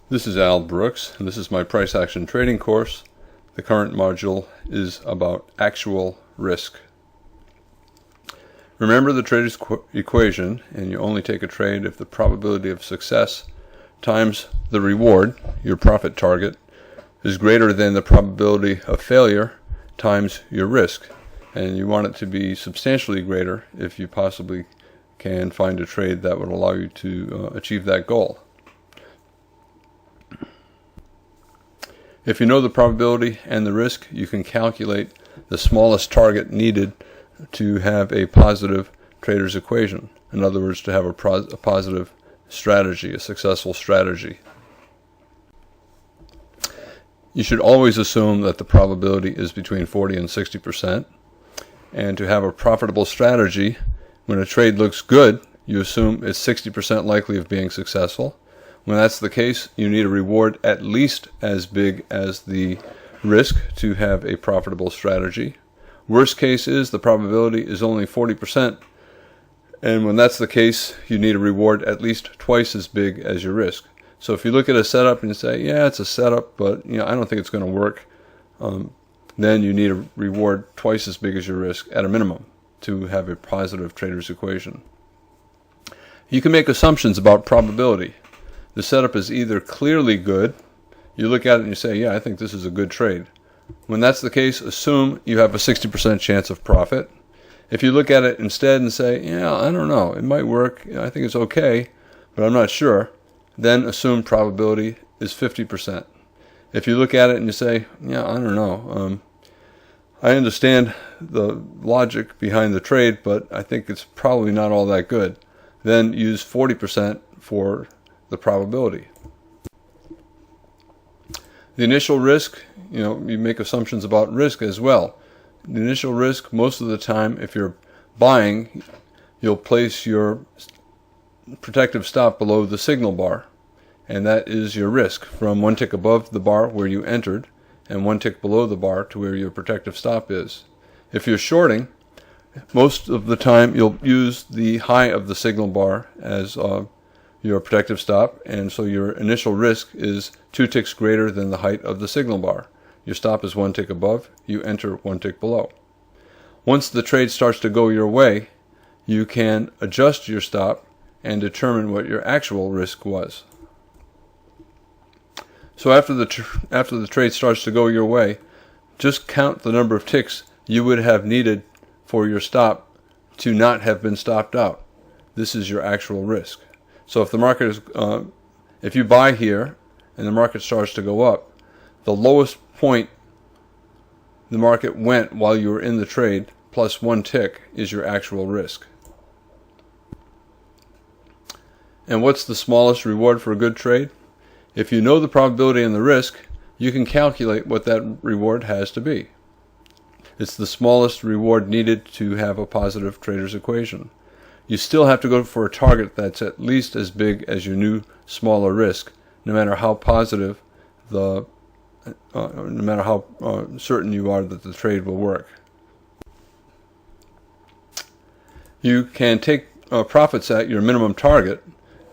This is Al Brooks, and this is my price action trading course. The current module is about actual risk. Remember the trader's equation, and you only take a trade if the probability of success times the reward, your profit target, is greater than the probability of failure times your risk. And you want it to be substantially greater if you possibly can find a trade that would allow you to achieve that goal. If you know the probability and the risk, you can calculate the smallest target needed to have a positive trader's equation. In other words, to have a positive strategy, a successful strategy. You should always assume that the probability is between 40 and 60%. And to have a profitable strategy, when a trade looks good, you assume it's 60% likely of being successful. When that's the case, you need a reward at least as big as the risk to have a profitable strategy. Worst case is the probability is only 40%, and when that's the case, you need a reward at least twice as big as your risk. So if you look at a setup and you say, yeah, it's a setup, but I don't think it's going to work, then you need a reward twice as big as your risk at a minimum to have a positive trader's equation. You can make assumptions about probability. The setup is either clearly good, you look at it and you say, yeah, I think this is a good trade. When that's the case, assume you have a 60% chance of profit. If you look at it instead and say, yeah, I don't know, it might work, I think it's okay, but I'm not sure, then assume probability is 50%. If you look at it and you say, yeah, I don't know, I understand the logic behind the trade, but I think it's probably not all that good, then use 40% for the probability. The initial risk, you make assumptions about risk as well. The initial risk, most of the time, if you're buying, you'll place your protective stop below the signal bar, and that is your risk from one tick above the bar where you entered and one tick below the bar to where your protective stop is. If you're shorting, most of the time you'll use the high of the signal bar as your protective stop, and so your initial risk is 2 ticks greater than the height of the signal bar. Your stop is 1 tick above, you enter 1 tick below. Once the trade starts to go your way, you can adjust your stop and determine what your actual risk was. So after the trade starts to go your way, just count the number of ticks you would have needed for your stop to not have been stopped out. This is your actual risk. So if the market is, if you buy here and the market starts to go up, the lowest point the market went while you were in the trade plus 1 tick is your actual risk. And what's the smallest reward for a good trade? If you know the probability and the risk, you can calculate what that reward has to be. It's the smallest reward needed to have a positive trader's equation. You still have to go for a target that's at least as big as your new smaller risk, no matter how positive no matter how certain you are that the trade will work. You can take profits at your minimum target.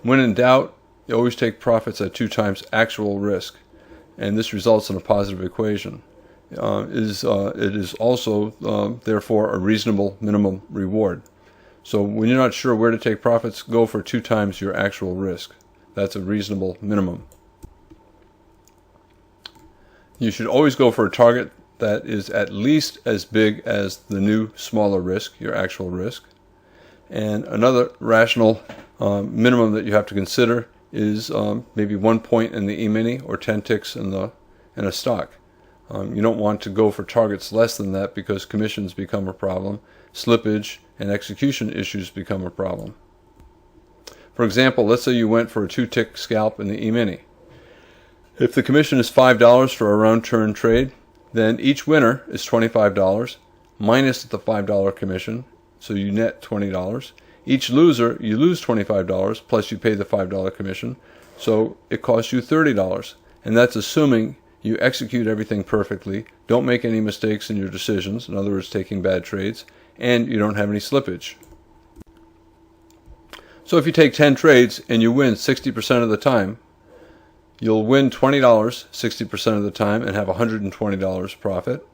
When in doubt, you always take profits at 2 times actual risk, and this results in a positive equation. It is also, therefore, a reasonable minimum reward. So when you're not sure where to take profits, go for 2 times your actual risk. That's a reasonable minimum. You should always go for a target that is at least as big as the new smaller risk, your actual risk. And another rational minimum that you have to consider is maybe 1 point in the E-mini or 10 ticks in a stock. You don't want to go for targets less than that because commissions become a problem, slippage and execution issues become a problem. For example, let's say you went for a 2-tick scalp in the E-mini. If the commission is $5 for a round turn trade, then each winner is $25 minus the $5 commission, so you net $20. Each loser, you lose $25 plus you pay the $5 commission, so it costs you $30. And that's assuming you execute everything perfectly, don't make any mistakes in your decisions, in other words, taking bad trades, and you don't have any slippage. So if you take 10 trades and you win 60% of the time, You'll win $20 60% of the time and have $120 profit.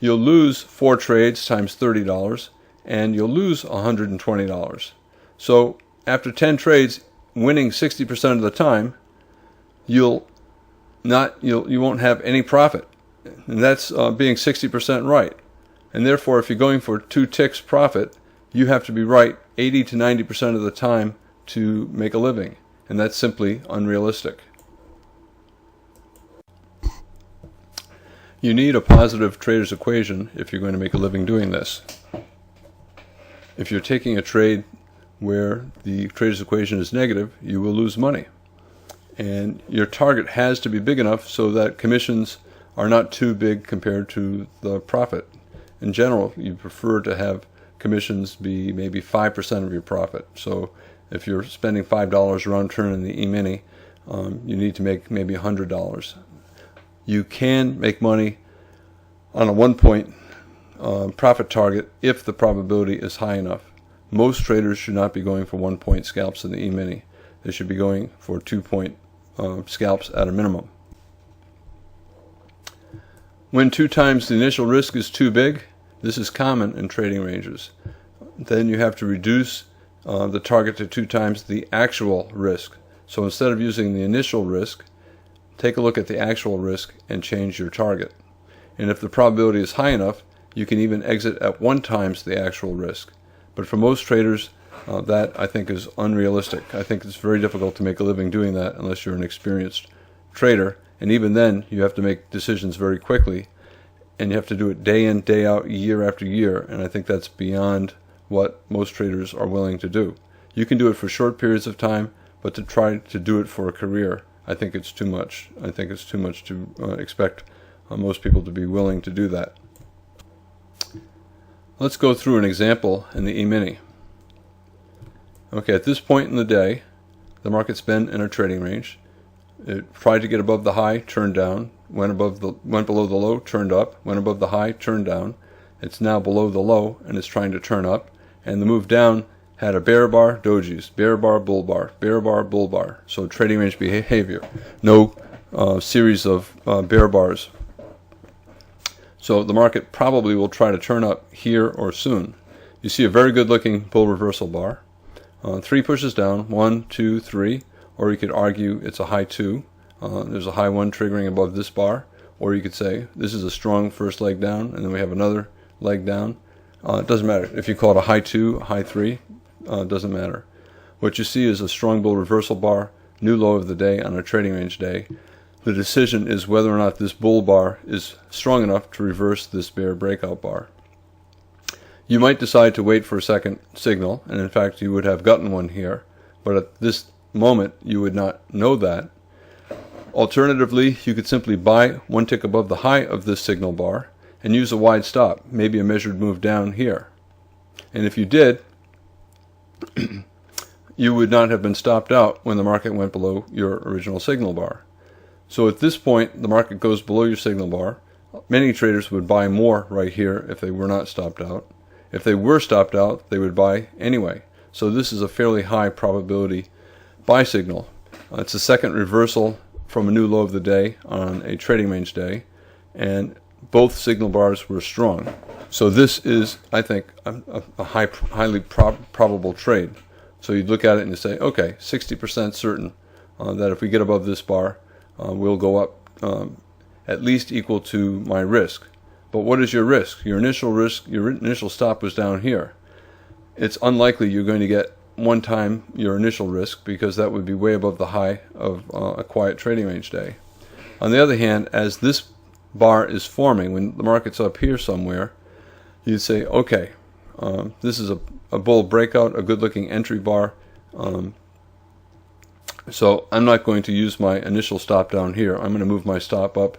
You'll lose 4 trades times $30 and you'll lose $120. So after 10 trades, winning 60% of the time, you won't have any profit. And that's being 60% right. And therefore, if you're going for 2 ticks profit, you have to be right 80 to 90% of the time to make a living. And that's simply unrealistic. You need a positive trader's equation if you're going to make a living doing this. If you're taking a trade where the trader's equation is negative, you will lose money. And your target has to be big enough so that commissions are not too big compared to the profit. In general, you prefer to have commissions be maybe 5% of your profit. So if you're spending $5 round turn in the E-mini, you need to make maybe $100. You can make money on a 1-point profit target if the probability is high enough. Most traders should not be going for 1-point scalps in the E-mini. They should be going for 2-point scalps at a minimum. When 2 times the initial risk is too big, this is common in trading ranges. Then you have to reduce the target to 2 times the actual risk. So instead of using the initial risk, take a look at the actual risk and change your target. And if the probability is high enough, you can even exit at 1 times the actual risk. But for most traders, that I think is unrealistic. I think it's very difficult to make a living doing that unless you're an experienced trader. And even then, you have to make decisions very quickly. And you have to do it day in, day out, year after year. And I think that's beyond what most traders are willing to do. You can do it for short periods of time, but to try to do it for a career, I think it's too much. I think it's too much to expect most people to be willing to do that. Let's go through an example in the E-mini. Okay, at this point in the day, the market's been in a trading range. It tried to get above the high, turned down, went below the low, turned up, went above the high, turned down. It's now below the low and it's trying to turn up. And the move down had a bear bar, dojis, bear bar, bull bar, bear bar, bull bar. So trading range behavior. No series of bear bars. So the market probably will try to turn up here or soon. You see a very good looking bull reversal bar. 3 pushes down, 1, 2, 3, or you could argue it's a high 2. There's a high 1 triggering above this bar, or you could say this is a strong first leg down, and then we have another leg down. It doesn't matter. If you call it a high 2, a high 3, it doesn't matter. What you see is a strong bull reversal bar, new low of the day on a trading range day. The decision is whether or not this bull bar is strong enough to reverse this bear breakout bar. You might decide to wait for a second signal, and in fact you would have gotten one here, but at this moment you would not know that. Alternatively, you could simply buy 1 tick above the high of this signal bar and use a wide stop, maybe a measured move down here. And if you did, you would not have been stopped out when the market went below your original signal bar. So at this point, the market goes below your signal bar. Many traders would buy more right here if they were not stopped out. If they were stopped out, they would buy anyway. So this is a fairly high probability buy signal. It's the second reversal from a new low of the day on a trading range day, and both signal bars were strong. So this is, I think, a highly probable trade. So you'd look at it and you say, okay, 60% certain that if we get above this bar, we'll go up at least equal to my risk. But what is your risk? Your initial stop was down here. It's unlikely you're going to get 1 time your initial risk because that would be way above the high of a quiet trading range day. On the other hand, as this bar is forming, when the market's up here somewhere, you'd say, okay, this is a bull breakout, a good looking entry bar. So I'm not going to use my initial stop down here. I'm going to move my stop up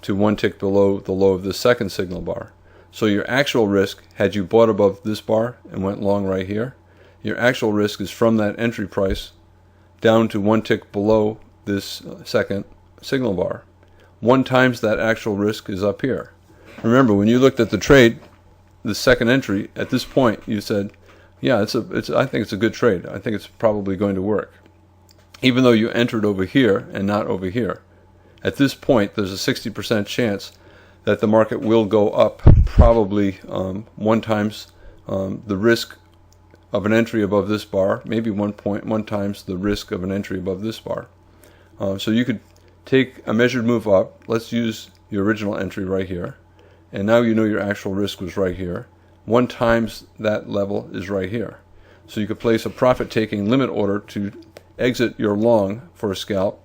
to 1 tick below the low of this second signal bar. So your actual risk, had you bought above this bar and went long right here, your actual risk is from that entry price down to 1 tick below this second signal bar. 1 times that actual risk is up here. Remember, when you looked at the trade, the second entry, at this point you said, yeah, I think it's a good trade. I think it's probably going to work. even though you entered over here and not over here. At this point, there's a 60% chance that the market will go up probably 1 times the risk of an entry above this bar, maybe 1.1 times the risk of an entry above this bar. So you could take a measured move up. Let's use your original entry right here. And now you know your actual risk was right here. 1 times that level is right here. So you could place a profit-taking limit order to exit your long for a scalp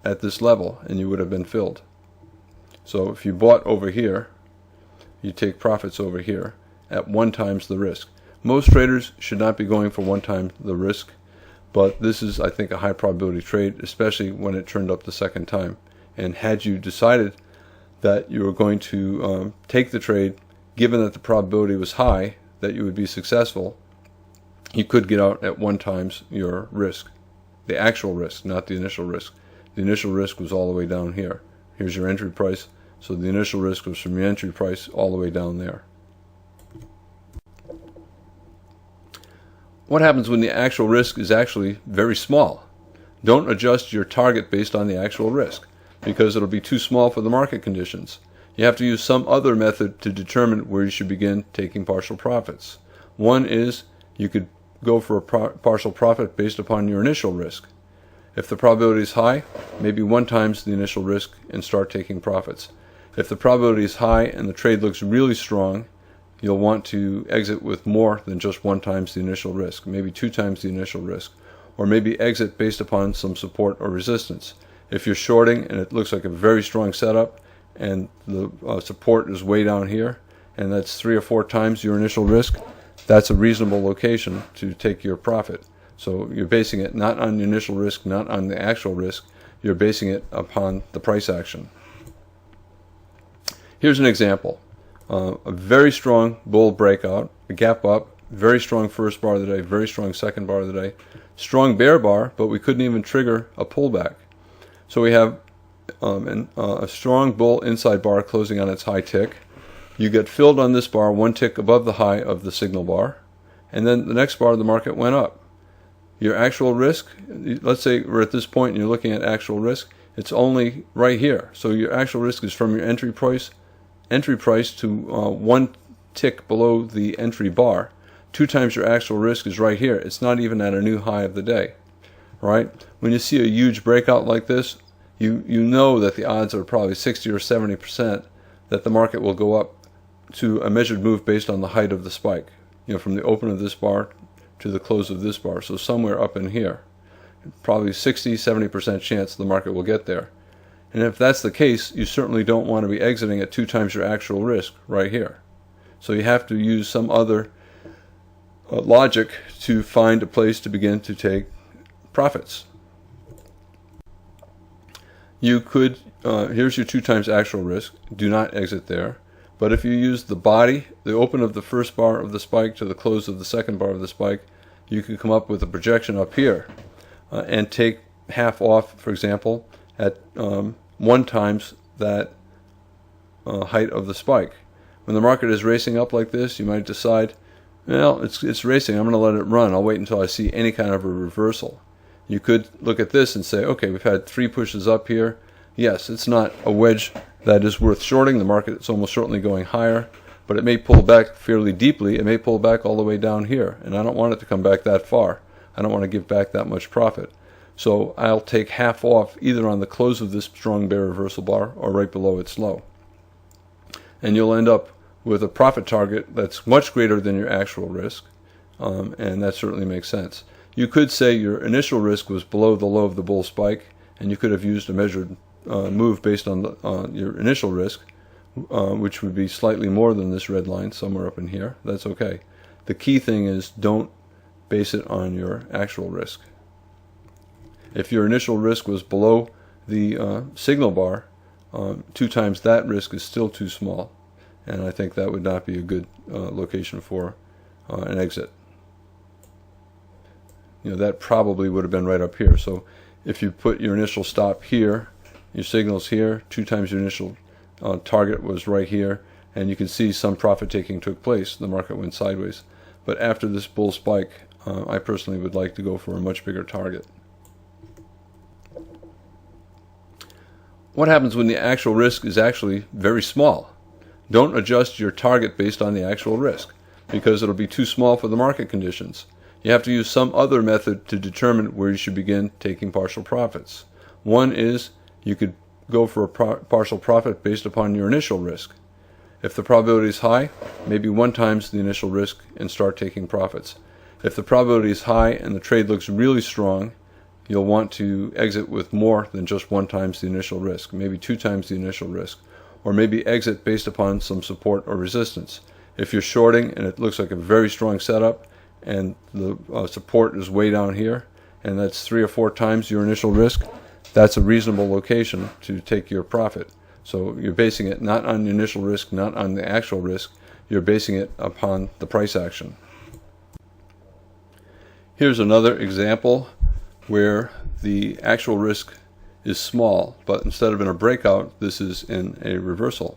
at this level, and you would have been filled. So if you bought over here, you take profits over here at 1 times the risk. Most traders should not be going for 1 time the risk, but this is, I think, a high probability trade, especially when it turned up the second time. And had you decided that you were going to take the trade, given that the probability was high that you would be successful, you could get out at 1 times your risk, the actual risk, not the initial risk. The initial risk was all the way down here. Here's your entry price, so the initial risk was from your entry price all the way down there. What happens when the actual risk is actually very small? Don't adjust your target based on the actual risk, because it'll be too small for the market conditions. You have to use some other method to determine where you should begin taking partial profits. One is you could go for a partial profit based upon your initial risk. If the probability is high, maybe 1 times the initial risk and start taking profits. If the probability is high and the trade looks really strong, you'll want to exit with more than just 1 times the initial risk, maybe 2 times the initial risk, or maybe exit based upon some support or resistance. If you're shorting and it looks like a very strong setup and the support is way down here, and that's 3 or 4 times your initial risk, that's a reasonable location to take your profit. So you're basing it not on the initial risk, not on the actual risk, you're basing it upon the price action. Here's an example. A very strong bull breakout, a gap up, very strong first bar of the day, very strong second bar of the day, strong bear bar, but we couldn't even trigger a pullback. So we have a strong bull inside bar closing on its high tick. You get filled on this bar 1 tick above the high of the signal bar, and then the next bar of the market went up. Your actual risk, let's say we're at this point and you're looking at actual risk, it's only right here. So your actual risk is from your entry price to 1 tick below the entry bar. 2 times your actual risk is right here. It's not even at a new high of the day, right? When you see a huge breakout like this, you know that the odds are probably 60 or 70% that the market will go up to a measured move based on the height of the spike, from the open of this bar to the close of this bar. So somewhere up in here, probably 60-70% chance the market will get there. And if that's the case, you certainly don't want to be exiting at 2 times your actual risk right here. So you have to use some other logic to find a place to begin to take profits. You could, here's your 2 times actual risk, do not exit there. But if you use the body, the open of the first bar of the spike to the close of the second bar of the spike, you can come up with a projection up here and take half off, for example, at 1 times that height of the spike. When the market is racing up like this, you might decide, well, it's racing, I'm going to let it run. I'll wait until I see any kind of a reversal. You could look at this and say, okay, we've had 3 pushes up here. Yes, it's not a wedge that is worth shorting. The market is almost certainly going higher, but it may pull back fairly deeply. It may pull back all the way down here, and I don't want it to come back that far. I don't want to give back that much profit. So I'll take half off either on the close of this strong bear reversal bar or right below its low. And you'll end up with a profit target that's much greater than your actual risk, and that certainly makes sense. You could say your initial risk was below the low of the bull spike, and you could have used a measured move based on your initial risk, which would be slightly more than this red line, somewhere up in here. That's okay. The key thing is don't base it on your actual risk. If your initial risk was below the signal bar, 2 times that risk is still too small, and I think that would not be a good location for an exit. That probably would have been right up here. So if you put your initial stop here, your signal's here, 2 times your initial target was right here, and you can see some profit taking took place. The market went sideways. But after this bull spike, I personally would like to go for a much bigger target. What happens when the actual risk is actually very small? Don't adjust your target based on the actual risk, because it'll be too small for the market conditions. You have to use some other method to determine where you should begin taking partial profits. One is you could go for a partial profit based upon your initial risk. If the probability is high, maybe 1 times the initial risk and start taking profits. If the probability is high and the trade looks really strong, you'll want to exit with more than just 1 times the initial risk, maybe 2 times the initial risk, or maybe exit based upon some support or resistance. If you're shorting and it looks like a very strong setup and the support is way down here, and that's 3 or 4 times your initial risk, that's a reasonable location to take your profit. So you're basing it not on the initial risk, not on the actual risk, you're basing it upon the price action. Here's another example where the actual risk is small, but instead of in a breakout, this is in a reversal.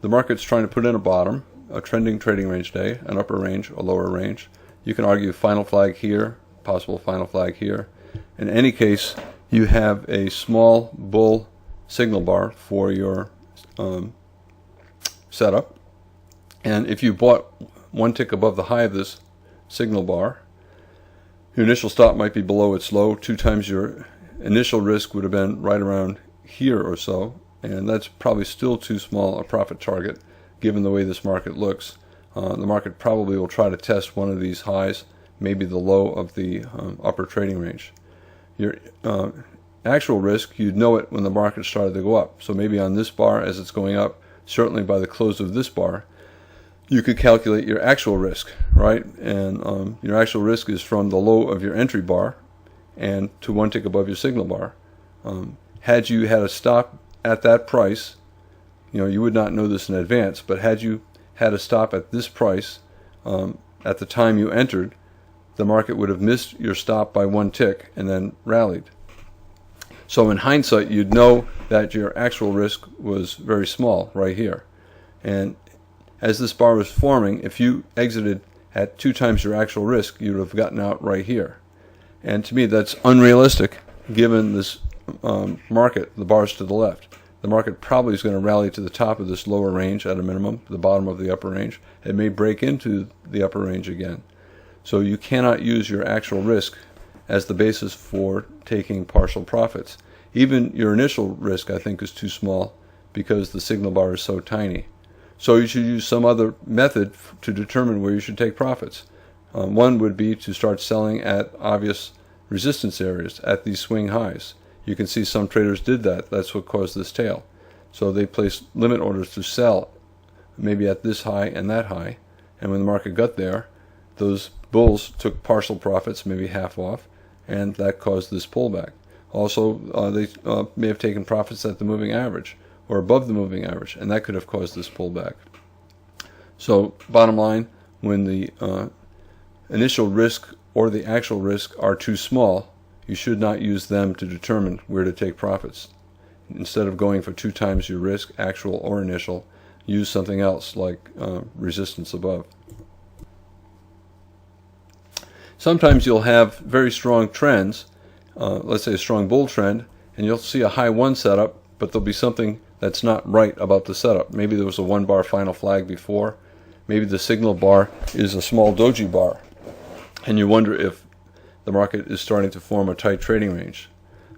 The market's trying to put in a bottom, a trending trading range day, an upper range, a lower range. You can argue final flag here, possible final flag here. In any case, you have a small bull signal bar for your setup. And if you bought 1 tick above the high of this signal bar, your initial stop might be below its low. 2 times your initial risk would have been right around here or so, and that's probably still too small a profit target given the way this market looks. The market probably will try to test one of these highs, maybe the low of the upper trading range. Your actual risk, you'd know it when the market started to go up. So maybe on this bar as it's going up, certainly by the close of this bar, you could calculate your actual risk, right? And your actual risk is from the low of your entry bar and to 1 tick above your signal bar. Had you had a stop at that price, you would not know this in advance, but had you had a stop at this price at the time you entered, the market would have missed your stop by 1 tick and then rallied. So in hindsight, you'd know that your actual risk was very small right here. And as this bar was forming, if you exited at 2 times your actual risk, you would have gotten out right here. And to me, that's unrealistic given this market, the bars to the left. The market probably is going to rally to the top of this lower range at a minimum, the bottom of the upper range. It may break into the upper range again. So you cannot use your actual risk as the basis for taking partial profits. Even your initial risk, I think, is too small because the signal bar is so tiny. So you should use some other method to determine where you should take profits. One would be to start selling at obvious resistance areas, at these swing highs. You can see some traders did that. That's what caused this tail. So they placed limit orders to sell maybe at this high and that high. And when the market got there, those bulls took partial profits, maybe half off, and that caused this pullback. Also, they may have taken profits at the moving average or above the moving average, and that could have caused this pullback. So bottom line, when the initial risk or the actual risk are too small, you should not use them to determine where to take profits. Instead of going for 2 times your risk, actual or initial, use something else like resistance above. Sometimes you'll have very strong trends, let's say a strong bull trend, and you'll see a high 1 setup, but there'll be something that's not right about the setup. Maybe there was a 1 bar final flag before. Maybe the signal bar is a small doji bar, and you wonder if the market is starting to form a tight trading range.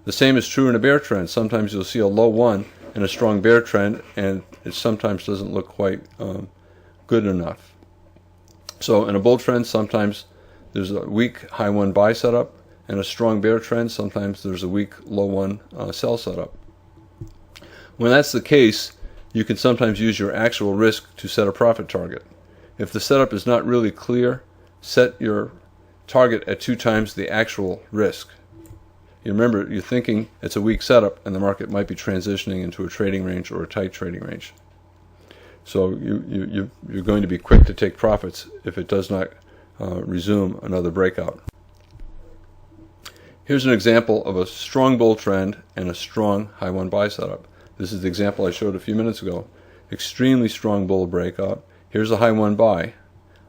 The same is true in a bear trend. Sometimes you'll see a low 1 in a strong bear trend, and it sometimes doesn't look quite good enough. So in a bull trend, sometimes there's a weak high 1 buy setup, and a strong bear trend, sometimes there's a weak low 1 sell setup. When that's the case, you can sometimes use your actual risk to set a profit target. If the setup is not really clear, set your target at 2 times the actual risk. You remember, you're thinking it's a weak setup and the market might be transitioning into a trading range or a tight trading range. So you're going to be quick to take profits if it does not resume another breakout. Here's an example of a strong bull trend and a strong high 1 buy setup. This is the example I showed a few minutes ago. Extremely strong bull breakout. Here's a high 1 buy.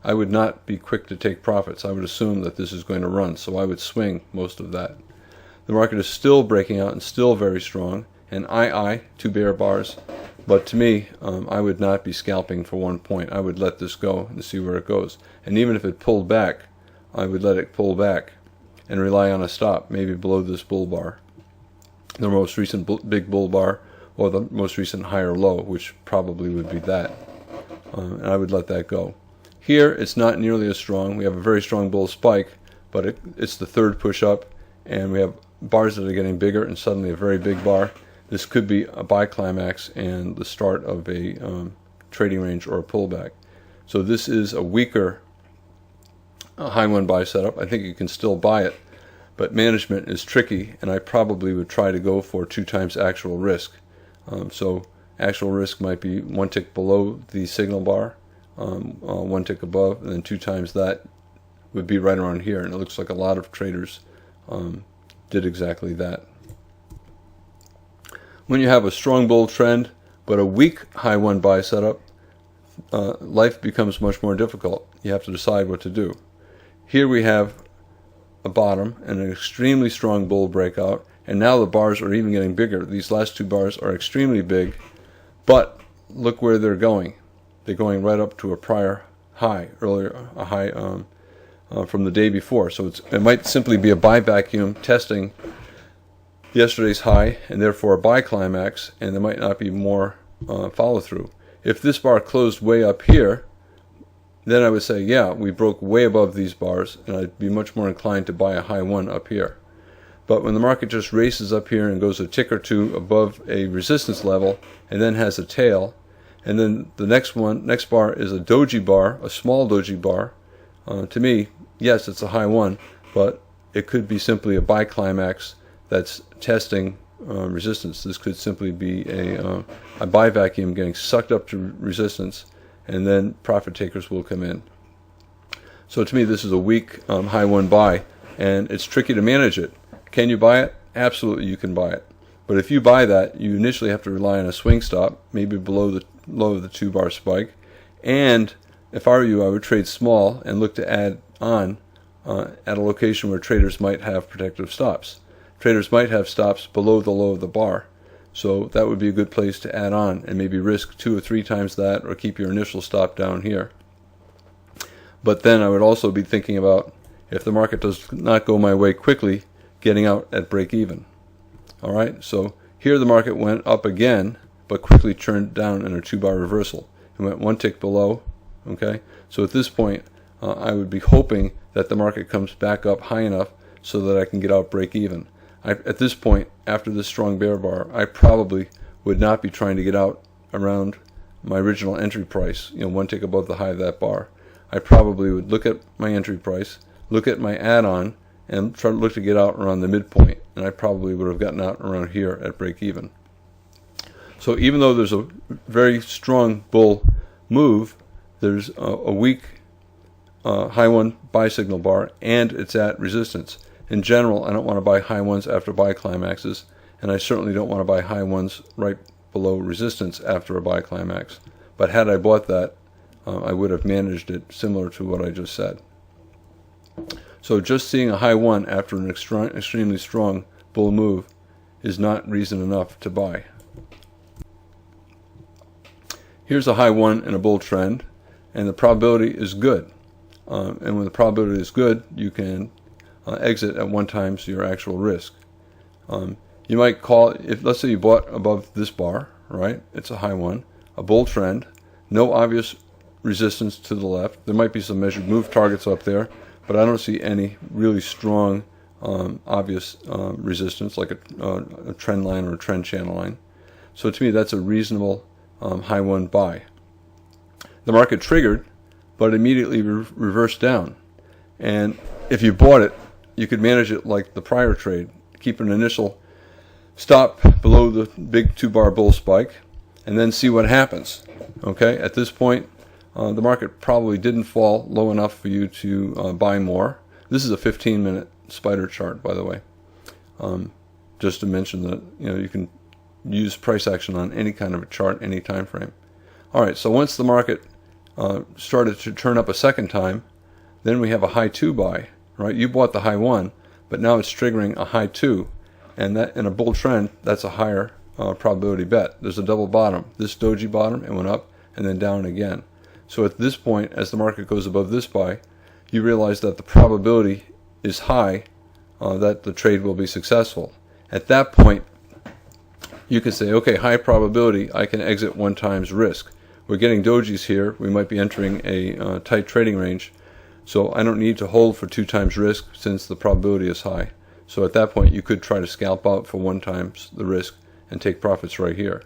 I would not be quick to take profits. I would assume that this is going to run, so I would swing most of that. The market is still breaking out and still very strong. and II, 2 bear bars. But to me, I would not be scalping for 1 point. I would let this go and see where it goes. And even if it pulled back, I would let it pull back and rely on a stop, maybe below this bull bar, the most recent big bull bar, or the most recent higher low, which probably would be that. And I would let that go. Here, it's not nearly as strong. We have a very strong bull spike, but it's the third push up, and we have bars that are getting bigger and suddenly a very big bar. This could be a buy climax and the start of a trading range or a pullback. So this is a weaker high one buy setup. I think you can still buy it, but management is tricky, and I probably would try to go for 2 times actual risk. So actual risk might be 1 tick below the signal bar, 1 tick above, and then 2 times that would be right around here. And it looks like a lot of traders did exactly that. When you have a strong bull trend but a weak high one buy setup, life becomes much more difficult. You have to decide what to do. Here we have a bottom and an extremely strong bull breakout, and now the bars are even getting bigger. These last 2 bars are extremely big, but look where they're going. They're going right up to a prior high, a high from the day before. So it might simply be a buy vacuum testing yesterday's high, and therefore a buy climax, and there might not be more follow through. If this bar closed way up here, then I would say, yeah, we broke way above these bars, and I'd be much more inclined to buy a high one up here. But when the market just races up here and goes a tick or 2 above a resistance level, and then has a tail, and then the next bar is a doji bar, a small doji bar, to me, yes, it's a high one, but it could be simply a buy climax that's testing resistance. This could simply be a buy vacuum getting sucked up to resistance, and then profit takers will come in. So to me, this is a weak high one buy, and it's tricky to manage it. Can you buy it? Absolutely, you can buy it. But if you buy that, you initially have to rely on a swing stop, maybe below the low of the 2 bar spike. And if I were you, I would trade small and look to add on at a location where traders might have protective stops. Traders might have stops below the low of the bar. So that would be a good place to add on and maybe risk 2 or 3 times that, or keep your initial stop down here. But then I would also be thinking about, if the market does not go my way quickly, getting out at break even. All right, so here the market went up again, but quickly turned down in a 2 bar reversal. It went 1 tick below. Okay, so at this point, I would be hoping that the market comes back up high enough so that I can get out break even. At this point, after this strong bear bar, I probably would not be trying to get out around my original entry price, 1 tick above the high of that bar. I probably would look at my entry price, look at my add-on, and try to look to get out around the midpoint, and I probably would have gotten out around here at break even. So even though there's a very strong bull move, there's a weak high one buy signal bar, and it's at resistance. In general, I don't want to buy high ones after buy climaxes, and I certainly don't want to buy high ones right below resistance after a buy climax. But had I bought that, I would have managed it similar to what I just said. So just seeing a high one after an extremely strong bull move is not reason enough to buy. Here's a high one in a bull trend, and the probability is good. And when the probability is good, you can exit at 1 times your actual risk. You might call, let's say you bought above this bar, right? It's a high one, a bull trend, no obvious resistance to the left. There might be some measured move targets up there, but I don't see any really strong obvious resistance like a trend line or a trend channel line. So to me, that's a reasonable high one buy. The market triggered, but immediately reversed down. And if you bought it, you could manage it like the prior trade. Keep an initial stop below the big 2 bar bull spike, and then see what happens. Okay, at this point, the market probably didn't fall low enough for you to buy more. This is a 15-minute spider chart, by the way. Just to mention that you can use price action on any kind of a chart, any time frame. All right, so once the market started to turn up a second time, then we have a high 2 buy. Right, you bought the high 1, but now it's triggering a high 2, and that in a bull trend, that's a higher probability bet. There's a double bottom. This doji bottom, it went up and then down again. So at this point, as the market goes above this buy, you realize that the probability is high that the trade will be successful. At that point, you can say, okay, high probability, I can exit 1 times risk. We're getting dojis here. We might be entering a tight trading range. So I don't need to hold for 2 times risk since the probability is high. So at that point, you could try to scalp out for 1 times the risk and take profits right here.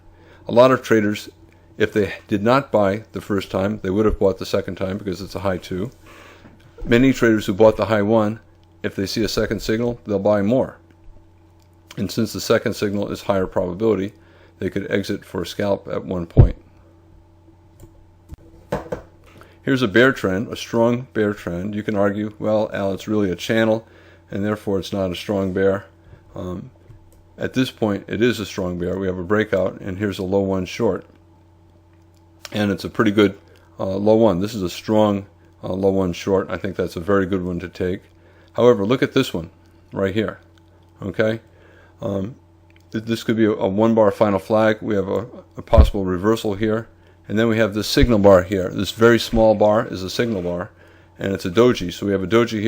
A lot of traders, if they did not buy the first time, they would have bought the second time because it's a high 2. Many traders who bought the high 1, if they see a second signal, they'll buy more. And since the second signal is higher probability, they could exit for a scalp at 1 point. Here's a bear trend, a strong bear trend. You can argue, well, Al, it's really a channel, and therefore it's not a strong bear. At this point, it is a strong bear. We have a breakout, and here's a low 1 short. And it's a pretty good low 1. This is a strong low 1 short. I think that's a very good one to take. However, look at this one right here. Okay? This could be a 1 bar final flag. We have a possible reversal here. And then we have this signal bar here. This very small bar is a signal bar, and it's a doji. So we have a doji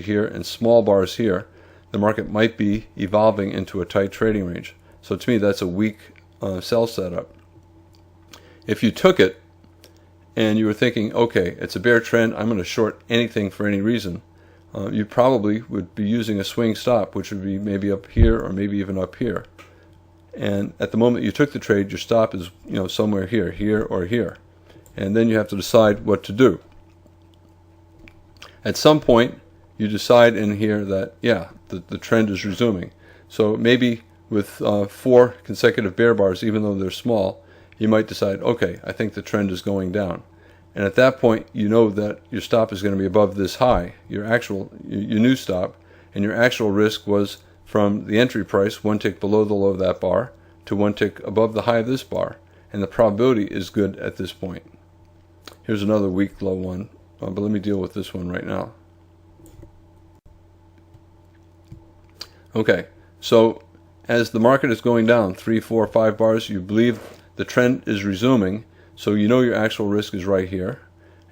here, and small bars here. The market might be evolving into a tight trading range. So to me, that's a weak sell setup. If you took it and you were thinking, okay, it's a bear trend, I'm going to short anything for any reason, you probably would be using a swing stop, which would be maybe up here or maybe even up here. And at the moment you took the trade, your stop is somewhere here or here. And then you have to decide what to do. At some point, you decide in here that, yeah, the trend is resuming. So maybe with 4 consecutive bear bars, even though they're small, you might decide, okay, I think the trend is going down. And at that point, you know that your stop is going to be above this high, your new stop, and your actual risk was from the entry price, 1 tick below the low of that bar, to 1 tick above the high of this bar. And the probability is good at this point. Here's another weak low 1, but let me deal with this one right now. Okay, so as the market is going down 3, 4, 5 bars, you believe the trend is resuming, so you know your actual risk is right here.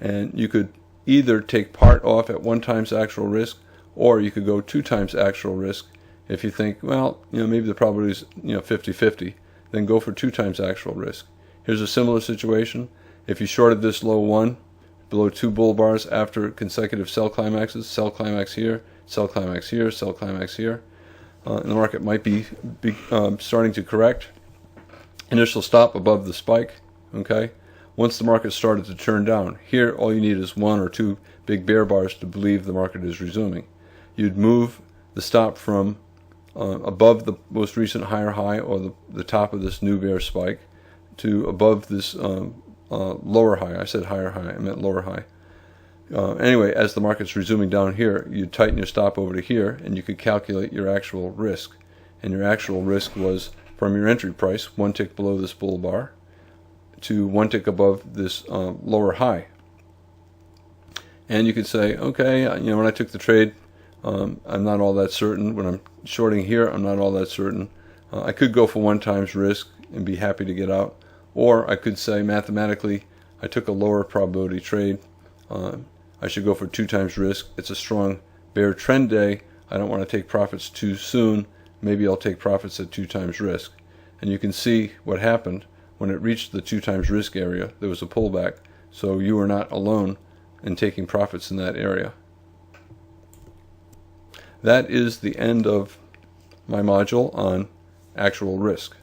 And you could either take part off at 1 times actual risk, or you could go 2 times actual risk. If you think, well, maybe the probability is 50-50, then go for 2 times actual risk. Here's a similar situation. If you shorted this low 1 below 2 bull bars after consecutive sell climaxes, sell climax here, sell climax here, sell climax here, and the market might be starting to correct. Initial stop above the spike. Okay. Once the market started to turn down, here all you need is 1 or 2 big bear bars to believe the market is resuming. You'd move the stop from above the most recent higher high or the top of this new bear spike to above this lower high. I said higher high, I meant lower high. Anyway, as the market's resuming down here, you tighten your stop over to here and you could calculate your actual risk. And your actual risk was from your entry price, 1 tick below this bull bar, to 1 tick above this lower high. And you could say, okay, when I took the trade, I'm not all that certain. When I'm shorting here, I'm not all that certain. I could go for 1 times risk and be happy to get out. Or I could say mathematically, I took a lower probability trade. I should go for 2 times risk. It's a strong bear trend day. I don't want to take profits too soon. Maybe I'll take profits at 2 times risk. And you can see what happened when it reached the 2 times risk area. There was a pullback. So you are not alone in taking profits in that area. That is the end of my module on actual risk.